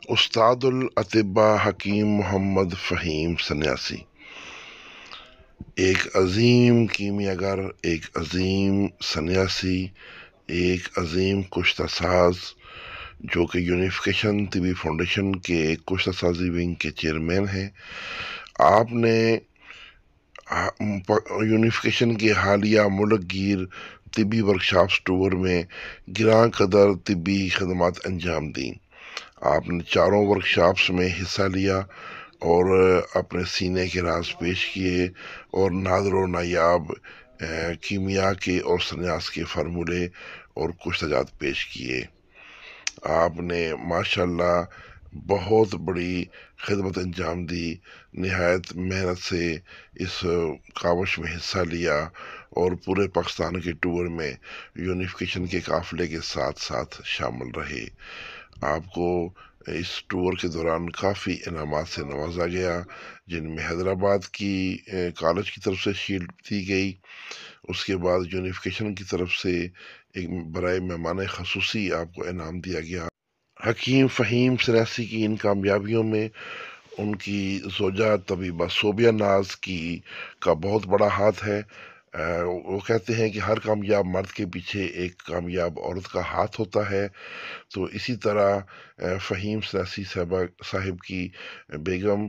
استاد الاطباء حکیم محمد فہیم سنیاسی ایک عظیم کیمیا گر، ایک عظیم سنیاسی، ایک عظیم کشتہ ساز، جو کہ یونیفیکیشن طبی فاؤنڈیشن کے کشتہ سازی ونگ کے چیئرمین ہیں۔ آپ نے یونیفیکیشن کے حالیہ ملک گیر طبی ورکشاپس ٹور میں گراں قدر طبی خدمات انجام دیں۔ آپ نے چاروں ورکشاپس میں حصہ لیا اور اپنے سینے کے راز پیش کیے اور نادر و نایاب کیمیا کے اور سنیاس کے فارمولے اور کچھ تجات پیش کیے۔ آپ نے ماشاءاللہ بہت بڑی خدمت انجام دی، نہایت محنت سے اس کاوش میں حصہ لیا اور پورے پاکستان کے ٹور میں یونیفیکیشن کے قافلے کے ساتھ ساتھ شامل رہے۔ آپ کو اس ٹور کے دوران کافی انعامات سے نوازا گیا، جن میں حیدرآباد کی کالج کی طرف سے شیلڈ دی گئی۔ اس کے بعد یونیفیکیشن کی طرف سے ایک برائے مہمان خصوصی آپ کو انعام دیا گیا۔ حکیم فہیم سنیاسی کی ان کامیابیوں میں ان کی زوجہ طبیبہ صوبیہ ناز کا بہت بڑا ہاتھ ہے۔ وہ کہتے ہیں کہ ہر کامیاب مرد کے پیچھے ایک کامیاب عورت کا ہاتھ ہوتا ہے، تو اسی طرح فہیم سنیاسی صاحب کی بیگم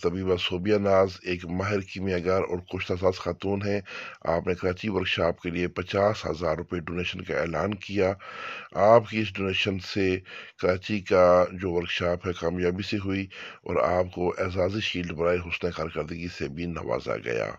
طبیبہ صوبیہ ناز ایک ماہر کیمیا گر اور کشتہ ساز خاتون ہیں۔ آپ نے کراچی ورکشاپ کے لیے 50,000 روپے ڈونیشن کا اعلان کیا۔ آپ کی اس ڈونیشن سے کراچی کا جو ورکشاپ ہے کامیابی سے ہوئی اور آپ کو اعزازی شیلڈ برائے حسن کارکردگی سے بھی نوازا گیا۔